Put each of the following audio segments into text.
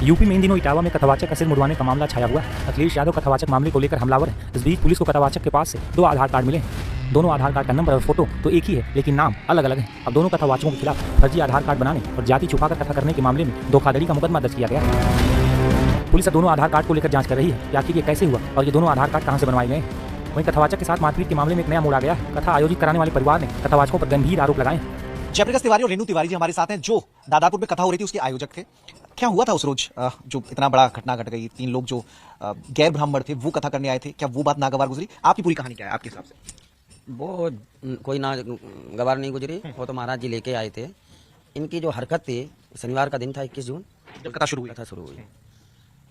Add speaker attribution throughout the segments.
Speaker 1: UP में इन दिनों इटावा में कथावाचक का सिर मुड़वाने का मामला छाया हुआ है। अखिलेश यादव कथावाचक मामले को लेकर हमलावर है। इस बीच पुलिस को कथावाचक के पास से 2 आधार कार्ड मिले हैं। दोनों आधार कार्ड का नंबर और फोटो तो एक ही है, लेकिन नाम अलग अलग है। अब दोनों कथावाचकों के खिलाफ फर्जी आधार कार्ड बनाने और जाति छुपाकर कथा करने के मामले में धोखाधड़ी का मुकदमा दर्ज किया गया है। पुलिस अब दोनों आधार कार्ड को लेकर जांच कर रही है कि आखिर ये कैसे हुआ और ये दोनों आधार कार्ड कहां से बनवाए गए। वहीं कथावाचक के साथ मारपीट के मामले में एक नया मोड़ आ गया है। कथा आयोजित कराने वाले परिवार ने कथावाचकों पर गंभीर आरोप लगाए।
Speaker 2: जयप्रकाश तिवारी और रेणु तिवारी जी हमारे साथ हैं, जो दादापुर में कथा हो रही थी उसके आयोजक थे। क्या हुआ था उस रोज जो इतना बड़ा घटना घट गई? 3 लोग जो गैर ब्राह्मण थे वो कथा करने आए थे, क्या वो बात नागवार गुजरी? आपकी पूरी कहानी क्या है आपके हिसाब से?
Speaker 3: वो कोई ना गवार नहीं गुजरी, वो तो महाराज जी लेके आए थे। इनकी जो हरकत थी, शनिवार का दिन था 21 जून
Speaker 2: जब कथा शुरू हुई।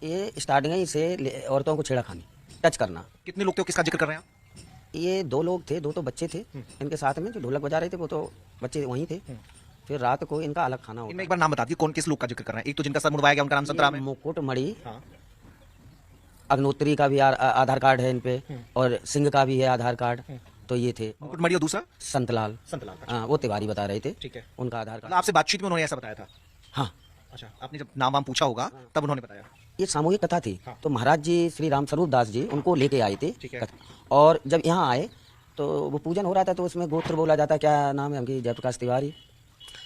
Speaker 3: ये स्टार्टिंग से औरतों को छेड़खानी, टच करना।
Speaker 2: कितने लोग थे, किसका जिक्र कर रहे हैं आप?
Speaker 3: ये 2 लोग थे, 2 तो बच्चे थे इनके साथ में जो ढोलक बजा रहे थे, वो तो बच्चे वहीं थे। फिर रात को इनका अलग खाना
Speaker 2: होता। एक बार नाम बता दीजिए, कौन किस लोग का जिक्र कर रहे हैं? एक तो जिनका सर मुड़वाया गया उनका नाम संतराम है।
Speaker 3: मुकुटमणि, अग्नोत्री का भी आधार कार्ड है इन पे, और सिंह का भी है आधार कार्ड। तो ये थे
Speaker 2: मुकुटमणि और दूसरा
Speaker 3: संतलाल। हाँ, वो तिवारी बता रहे थे।
Speaker 2: ठीक है,
Speaker 3: उनका आधार कार्ड।
Speaker 2: आपसे बातचीत में उन्होंने ऐसा बताया था?
Speaker 3: हाँ।
Speaker 2: अच्छा, आपने जब नाम वाम पूछा होगा तब उन्होंने बताया?
Speaker 3: ये सामूहिक कथा थी। तो महाराज जी श्री राम स्वरूप दास जी उनको लेके आए थे। और जब यहाँ आए तो वो पूजन हो रहा था, तो उसमें गोत्र बोला जाता, क्या नाम है हमकी? जयप्रकाश तिवारी,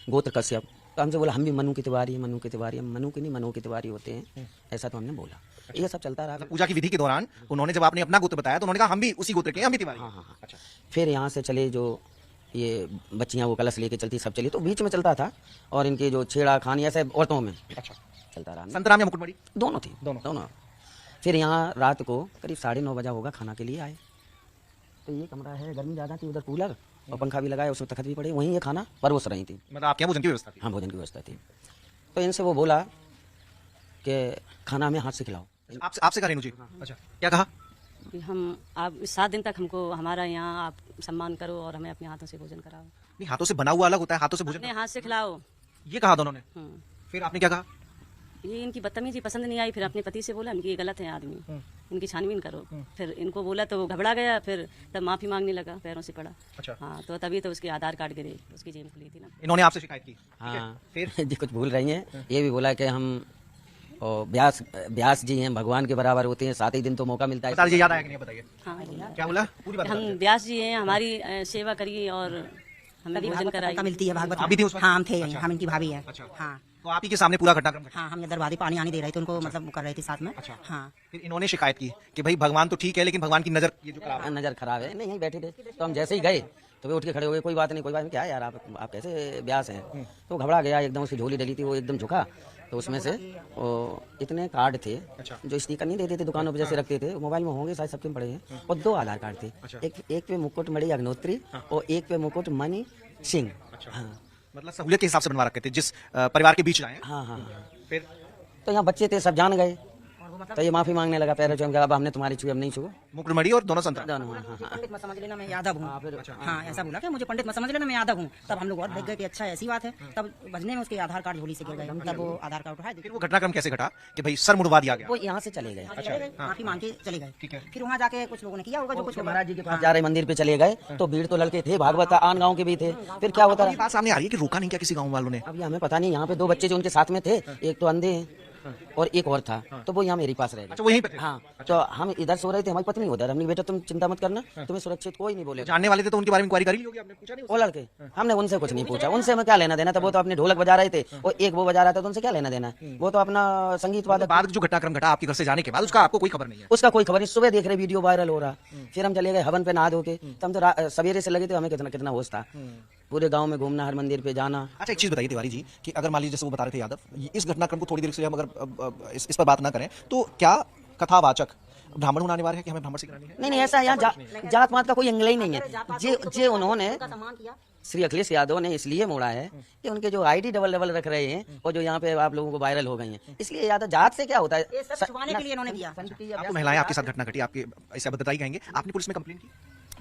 Speaker 3: गोत्र कश्यप। तो हमसे बोला हम भी मनु के तिवारी, मनु के तिवारी। हम मनु के नहीं, मनु के तिवारी होते हैं, ऐसा तो हमने बोला। ये सब चलता रहा।
Speaker 2: पूजा की विधि के दौरान उन्होंने जब आपने अपना गोत्र बताया तो उन्होंने कहा हम भी उसी गोत्र के, हम भी तिवारी।
Speaker 3: हाँ। अच्छा। फिर यहाँ से चले जो ये बच्चियाँ वो कलश लेके चलती, सब चली, तो बीच में चलता था। और इनकी जो छेड़ा खानी ऐसे औरतों में चलता रहा।
Speaker 2: संतराम या मुकुटमणि
Speaker 3: दोनों थी, दोनों। फिर यहाँ रात को करीब 9:30 बजा होगा, खाना के लिए आए। तो ये कमरा है, गर्मी ज़्यादा थी, उधर कूलर और पंखा भी लगाया, उसमें तख्त भी पड़े, वहीं ये खाना परोस रही थी।
Speaker 2: मतलब आपके यहाँ भोजन की व्यवस्था थी?
Speaker 3: हाँ, भोजन की व्यवस्था थी। तो इनसे वो बोला कि खाना हमें हाथ से खिलाओ।
Speaker 2: आपसे कहा रेणु जी? अच्छा, क्या कहा?
Speaker 4: हम आप 7 दिन तक हमको हमारा यहाँ आप सम्मान करो और हमें अपने हाथों से भोजन कराओ।
Speaker 2: नहीं, हाथों से बना हुआ अलग होता है, हाथों से भोजन
Speaker 4: अपने हाथ से खिलाओ,
Speaker 2: ये कहा दोनों ने। फिर आपने क्या कहा?
Speaker 4: ये इनकी बदतमीजी पसंद नहीं आई। फिर अपने पति से बोला इनकी ये गलत है आदमी, इनकी छानबीन करो। फिर इनको बोला तो वो घबरा गया, फिर तब माफी मांगने लगा, पैरों से पड़ा।
Speaker 2: अच्छा।
Speaker 4: हाँ, तो तभी तो उसके आधार कार्ड गिरे, उसकी जेब खुली थी ना।
Speaker 2: इन्होंने आपसे शिकायत की?
Speaker 3: हाँ। फिर जी कुछ भूल रही हैं। ये भी बोला कि हम व्यास जी हैं, भगवान के बराबर होते हैं, 7 ही दिन तो मौका मिलता है।
Speaker 2: बता दीजिए, याद आया कि नहीं? बताइए।
Speaker 4: हाँ, बोला
Speaker 2: क्या बोला? पूरी बात।
Speaker 4: हम व्यास जी हैं, हमारी सेवा करिए और हमें भोजन कराइए।
Speaker 5: मिलती है भागवत।
Speaker 2: आप भी थे उसमें?
Speaker 5: हाँ, हम थे। हम इनकी भाभी है।
Speaker 2: हाँ, तो आप ही के सामने पूरा घटनाक्रम?
Speaker 5: हाँ, हम इधर दरवाजे पानी आने दे रहे थे उनको, मतलब कर रहे थे साथ में।
Speaker 2: अच्छा।
Speaker 5: हाँ।
Speaker 2: फिर इन्होंने शिकायत की कि भाई भगवान तो ठीक है लेकिन भगवान की नजर ये जो खराब है।
Speaker 3: नजर खराब है। नहीं, यहीं बैठे थे। तो हम जैसे ही गए तो वे उठ के खड़े हो गए, कोई बात नहीं, कोई बात नहीं, क्या है यार, आप कैसे व्यास हैं? तो घबरा गया एकदम, उसकी झोली डली थी, वो एकदम झुका। तो उसमें से इतने कार्ड थे जो स्टिकर नहीं देते थे दुकानों पे जैसे रखते थे, मोबाइल में होंगे शायद, सबके पड़े हैं। और 2 आधार कार्ड थे, एक पे मुकुटमणि अग्नोत्री और एक पे मुकुटमणि सिंह। हाँ,
Speaker 2: मतलब सहूलियत के हिसाब से बनवा रखे थे जिस परिवार के बीच आए।
Speaker 3: हाँ।
Speaker 2: फिर
Speaker 3: तो यहाँ बच्चे थे, सब जान गए। तो ये माफी मांगने लगा, पैरों छुए, अब हमने तुम्हारी छुई, अब नहीं छुओ।
Speaker 2: मुकुटमणि और दोनों संतराम।
Speaker 5: पंडित मत समझ लेना, मैं यादव हूँ। हाँ, ऐसा बोला कि मुझे पंडित मत समझ लेना, मैं यादव हूँ। तब हम लोग और देख गए कि अच्छा ऐसी बात है। तब बजने में उसके आधार कार्ड झोली से गिर गए, तब वो आधार कार्ड उठाए।
Speaker 2: फिर वो घटनाक्रम कैसे घटा कि भाई सर मुड़वा दिया गया?
Speaker 3: वो यहाँ से चले गए,
Speaker 5: माफी मांग के चले गए। फिर वहाँ जाके कुछ लोगों ने किया होगा, जो कुछ
Speaker 3: महाराज जी के पास जा रहे मंदिर पे चले गए, तो भीड़ तो लड़के थे, भागवत आन गाँव के भी थे। फिर क्या होता है,
Speaker 2: बात सामने आ रही है कि रोका नहीं क्या किसी गाँव वालों ने?
Speaker 3: अभी हमें पता नहीं। यहाँ पे 2 बच्चे जो उनके साथ में थे, एक तो अंधे हैं और एक और था, तो वो यहाँ मेरे पास रह गए।
Speaker 2: अच्छा, वहीं पे थे?
Speaker 3: हाँ। तो हम इधर सो रहे थे, हमारी पत्नी उधर। हमने बेटा तुम चिंता मत करना, तुम्हें सुरक्षित कोई नहीं बोलेगा।
Speaker 2: जानने वाले थे तो उनके बारे में इंक्वायरी करी होगी, आपने पूछा नहीं?
Speaker 3: वो लड़के, हमने उनसे कुछ नहीं पूछा, उनसे हमें क्या लेना देना था। वो तो अपने ढोलक बजा रहे थे और एक वो बजा रहा था, तो उनसे क्या लेना देना। वो तो अपना संगीत वादक।
Speaker 2: बाद जो घटनाक्रम घटा आपके घर से जाने के बाद उसका आपको कोई खबर नहीं है?
Speaker 3: उसका कोई खबर नहीं। सुबह देख रहे वीडियो वायरल हो रहा। फिर हम चले गए हवन पे नहा धो के। तो हम तो सवेरे से लगे थे, हमें कितना होश था, पूरे गांव में घूमना, हर मंदिर पे जाना।
Speaker 2: अच्छा, एक चीज बताइए तिवारी जी कि अगर मान लीजिए जैसे वो बता रहे थे यादव, इस घटनाक्रम को थोड़ी देर से हम अगर इस पर बात ना करें तो क्या कथावाचक ब्राह्मण होना अनिवार्य है कि हमें ब्राह्मण से करानी है?
Speaker 3: नहीं, ऐसा यहाँ जात पात का कोई एंगल ही नहीं है। जे उन्होंने श्री अखिलेश यादव ने इसलिए मोड़ा है कि उनके जो आईडी डबल रख रहे हैं और जो यहाँ पे आप लोगों को वायरल हो गई हैं, इसलिए यादव जात से क्या होता है
Speaker 5: छुपाने के लिए इन्होंने किया।
Speaker 2: आपको महिलाएं आपके साथ घटना घटी, आपके ऐसे बताई कहेंगे, आपने पुलिस में कंप्लेन की?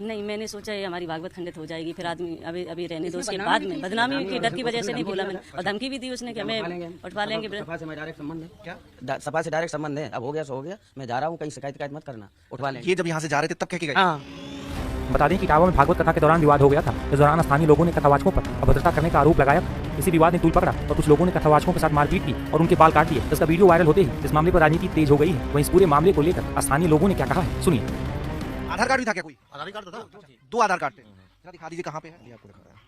Speaker 4: नहीं, मैंने सोचा ये हमारी भागवत खंडित हो जाएगी, फिर आदमी अभी रहने दो, उसके बाद में बदनामी की डर की वजह से नहीं बोला मैंने। और धमकी भी दी उसने कि हमें उठवा लेंगे।
Speaker 3: सपा से डायरेक्ट संबंध है। क्या? सपा से डायरेक्ट संबंध है। अब हो गया सो हो गया, मैं जा रहा हूँ, कहीं शिकायत मत करना, उठवा लेंगे।
Speaker 2: ये जब यहाँ से जा रहे थे तब क्या गए?
Speaker 3: हाँ।
Speaker 1: बता दें कि इटावा में भागवत कथा के दौरान विवाद हो गया था। इस दौरान स्थानीय लोगों ने कथावाचकों पर अभद्रता करने का आरोप लगाया। इसी विवाद ने तूल पकड़ा और कुछ लोगों ने कथावाचकों के साथ मारपीट की और उनके बाल काट दिए। इसका वीडियो वायरल होते ही इस मामले पर राजनीति तेज हो गई है। वहीं इस पूरे मामले को लेकर स्थानीय लोगों ने क्या कहा है, सुनिए।
Speaker 2: आधार कार्ड भी था क्या कोई?
Speaker 6: आधार कार्ड तो था।
Speaker 2: दो आधार कार्ड थे, जरा दिखा दीजिए कहाँ पे है।
Speaker 6: ये आपको दिखा रहा है।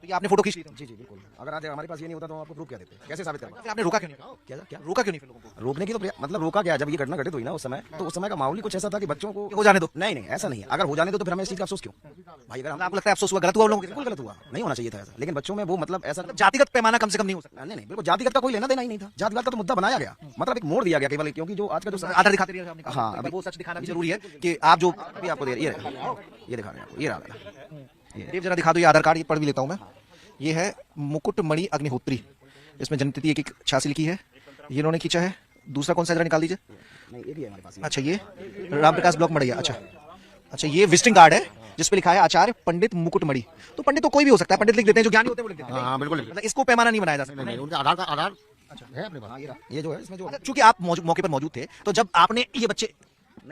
Speaker 2: तो ये आपने फोटो खींच ली?
Speaker 6: जी जी बिल्कुल। अगर आज हमारे पास ये नहीं होता तो हम आपको प्रूफ क्या देते, कैसे साबित करवा?
Speaker 2: फिर आपने रोका क्यों नहीं?
Speaker 6: क्या क्या
Speaker 2: रोका क्यों नहीं फिर लोगों को?
Speaker 6: रोकने की तो मतलब रोका क्या, जब ये घटना घटित हुई ना उस समय, तो उस समय का माहौल ही कुछ ऐसा था कि बच्चों को
Speaker 2: हो जाने दो।
Speaker 6: नहीं नहीं ऐसा नहीं है। अगर हो जाने दो तो फिर हमें इस चीज का अफसोस क्यों भाई? अगर
Speaker 2: आपको लगता है अफसोस हुआ, गलत हुआ उन लोगों के?
Speaker 6: बिल्कुल गलत हुआ, नहीं होना चाहिए था ऐसा। लेकिन बच्चों में वो मतलब ऐसा
Speaker 2: जातिगत पैमाना कम से कम नहीं हो सकता।
Speaker 6: नहीं नहीं बिल्कुल जातिगत का कोई लेना देना ही नहीं था। जातिगत का तो मुद्दा बनाया गया, मतलब एक मोड़ दिया गया केवल, क्योंकि जो आज का जो
Speaker 2: आधार दिखाते रहिए आपने कहा।
Speaker 6: हाँ,
Speaker 2: अभी वो सच दिखाना भी जरूरी है कि आप जो
Speaker 6: अभी आपको ये दिखा रहे हैं आपको, ये रहा।
Speaker 2: देव जरा दिखा दो ये आधार कार्ड, ये पढ़ भी लेता हूँ मैं। ये है मुकुटमणि अग्निहोत्री, इसमें जन्मतिथि 1/86 लिखी है, ये इन्होंने खींचा है। दूसरा कौन सा जरा निकाल दीजिए।
Speaker 6: नहीं ये भी है हमारे पास।
Speaker 2: अच्छा ये रामप्रकाश ब्लॉक मड़ैया। अच्छा ये विजिटिंग कार्ड है जिस पे लिखा है आचार्य पंडित मुकुटमणि। तो पंडित तो कोई भी हो सकता है, पंडित लिख देते हैं, जो ज्ञानी होते हैं वो लिख देते हैं।
Speaker 6: हाँ बिल्कुल।
Speaker 2: मतलब इसको पैमाना नहीं बनाया जा सकता।
Speaker 6: नहीं उनका आधार है अपने पास। ये जो है इसमें जो
Speaker 2: चूंकि आप मौके पर मौजूद थे, तो जब आपने ये बच्चे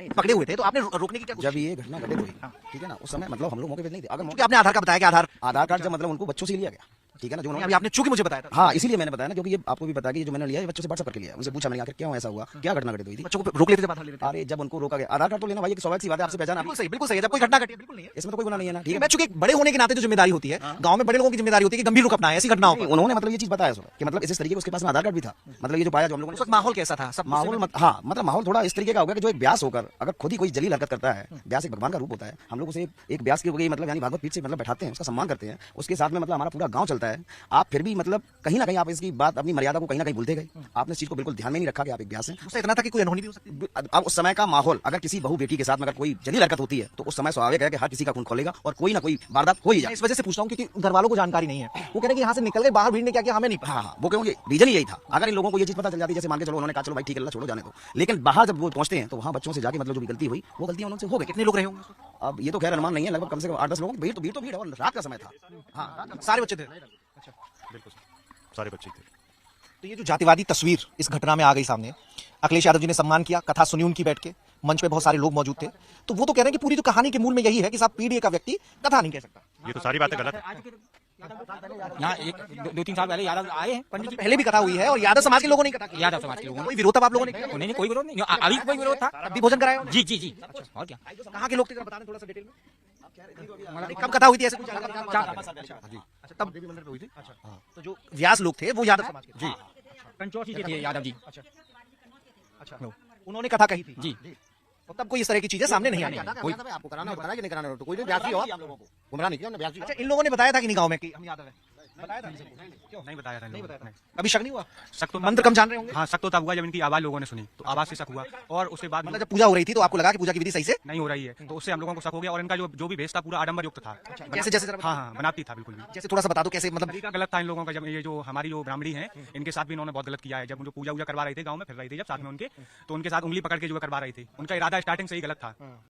Speaker 2: पकड़े हुए थे तो आपने रोकने की क्या कोशिश
Speaker 6: जब ये घटना घटित हुई, ठीक है ना, उस समय मतलब हम लोग मौके पे नहीं थे। अगर
Speaker 2: की? आपने आधार कार्ड बताया कि
Speaker 6: आधार कार्ड जब मतलब उनको बच्चों से लिया गया, ठीक है ना, जो
Speaker 2: अभी
Speaker 6: उन्होंने
Speaker 2: आपने चूंकि मुझे बताया था।
Speaker 6: हाँ इसीलिए मैंने बताया ना, क्योंकि ये आपको भी बताया कि ये जो मैंने लिया है बच्चों से व्हाट्सएप करके लिया। उनसे पूछा मैंने आखिर क्यों ऐसा हुआ, क्या घटना घटित हुई थी।
Speaker 2: बच्चों को रोक लेते थे, आधार ले लेते थे।
Speaker 6: अरे जब उनको रोका गया, आधार कार्ड तो लेना भाई एक स्वाभाविक सी बात है, आपसे पहचान आपकी
Speaker 2: बिल्कुल सही है। जब कोई घटना घटी है, बिल्कुल नहीं है,
Speaker 6: इसमें तो कोई गुनाह नहीं है ना, ठीक है।
Speaker 2: मैं चूंकि बड़े होने के नाते जो जिम्मेदारी होती है, गांव में बड़े लोगों की जिम्मेदारी होती है कि गंभीर रुख अपनाएं ऐसी घटनाओं पर।
Speaker 6: उन्होंने मतलब ये चीज बताया कि मतलब इस तरीके उसके पास में आधार कार्ड भी था। मतलब ये जो पाया जो हम लोगों
Speaker 2: उस
Speaker 6: ने
Speaker 2: वक्त माहौल कैसा था? सब
Speaker 6: माहौल हाँ मतलब माहौल थोड़ा इस तरीके का होगा कि जो एक व्यास होकर अगर खुद ही कोई जलील हरकत करता है, व्यास एक भगवान का रूप होता है, हम लोग उसे एक व्यास की हो गई मतलब यानी भागवत पीठ से मतलब बैठाते हैं, उसका सम्मान करते हैं, उसके साथ में मतलब हमारा पूरा गांव चलता है। आप फिर भी मतलब कहीं ना कहीं आप इसकी बात अपनी मर्यादा को कहीं ना कहीं भूलते गए। आपने इस चीज को बिल्कुल ध्यान में नहीं रखा कि आप एक व्यास हैं।
Speaker 2: उससे इतना था कि कोई अनहोनी भी हो सकती है।
Speaker 6: अब उस समय का माहौल, अगर किसी बहू बेटी के साथ में अगर कोई जलील हरकत होती है तो उस समय स्वाभाविक है कि हर किसी का खून खोलेगा और कोई ना कोई वारदात हो ही जाए।
Speaker 2: इस वजह से पूछता हूँ क्योंकि घर वालों को जानकारी नहीं है। वो कह रहे हैं कि यहाँ से निकल गए बाहर, भीड़ ने क्या किया हमें नहीं पता।
Speaker 6: हाँ वो क्योंकि रीजन यही था। अगर इन लोगों को ये चीज पता चल जाती, जैसे मान के चलो उन्होंने कहा चलो भाई ठीक है छोड़ो जाने दो, लेकिन बाहर जब वो पहुंचते हैं तो वहाँ बच्चों से जाके मतलब जो भी गलती हुई वो गलतियां उनसे हो गई।
Speaker 2: कितने लोग रहे होंगे?
Speaker 6: अब ये तो खैर अनुमान नहीं है, लगभग कम से कम 8-10 लोग। भीड़ तो भीड़ है और रात का समय था। हाँ
Speaker 2: सारे बच्चे थे?
Speaker 7: बिल्कुल सारे बच्चे थे।
Speaker 2: तो ये जो जातिवादी तस्वीर इस घटना में आ गई सामने, अखिलेश यादव जी ने सम्मान किया, कथा सुनी उनकी बैठ के, मंच पे बहुत सारे लोग मौजूद थे, तो वो तो कह रहे हैं कि पूरी जो कहानी के मूल में यही है कि साहब पीडीए का व्यक्ति कथा नहीं कह सकता।
Speaker 7: ये तो सारी बातें गलत है।
Speaker 1: यहाँ 2-3 साल पहले यादव आए हैं पंडित जी।
Speaker 2: पहले भी कथा हुई है और यादव समाज के लोगों ने कथा की।
Speaker 1: यादव समाज के लोगों ने
Speaker 2: कोई विरोध अब आप लोगों ने किया?
Speaker 1: नहीं कोई विरोध नहीं, अभी कोई विरोध था।
Speaker 2: तब भी भोजन कराया उन्होंने?
Speaker 1: जी जी जी। और क्या?
Speaker 2: कहाँ के लोग थे, जरा बताना थोड़ा सा डिटेल में। कब कथा हुई थी ऐसे कुछ? अच्छा तब देवी मंदिर पे हुई थी। अच्छा तो जो व्यास लोग थे वो यादव समाज के? जी
Speaker 1: पंचोटी के थे यादव जी।
Speaker 2: अच्छा उन्होंने कथा कही थी
Speaker 1: जी।
Speaker 2: तो तब कोई इस तरह की चीजें सामने नहीं आई।
Speaker 6: कोई आपको कराना बताया कि नहीं कराना, तो कोई भी व्यासी हो आप लोगों को गुमराह नहीं किया हमने। व्यासी
Speaker 2: अच्छा इन लोगों ने बताया था कि नहीं गाँव में कि हम यादव हैं? बताया था?
Speaker 7: नहीं बताया था, नहीं बताया था।
Speaker 2: कभी शक नहीं हुआ?
Speaker 7: शक तो
Speaker 2: मंत्र कम जान रहे होंगे।
Speaker 7: हाँ शक तो तब हुआ जब इनकी आवाज लोगों ने सुनी, तो आवाज से शक हुआ। और उसके बाद
Speaker 2: मतलब जब पूजा हो रही थी तो आपको लगा कि पूजा की विधि सही से
Speaker 7: नहीं हो रही है, तो उससे हम लोगों को शक हो गया। और इनका जो भी भेष था पूरा आडंबर युक्त था।
Speaker 2: जैसे जैसे
Speaker 7: हाँ बनाती था बिल्कुल भी।
Speaker 2: जैसे थोड़ा सा बता दो कैसे, मतलब
Speaker 7: तरीका गलत था इन लोगों का। जब ये जो हमारी जो ब्राह्मणी है इनके साथ भी इन्होंने बहुत गलत किया है। जब उनको पूजा करवा रहे थे, गाँव में फिर रही थी जब साथ में उनके, तो उनके साथ उंगली पकड़ के जो करवा रही थी, उनका इरादा स्टार्टिंग से ही गलत था।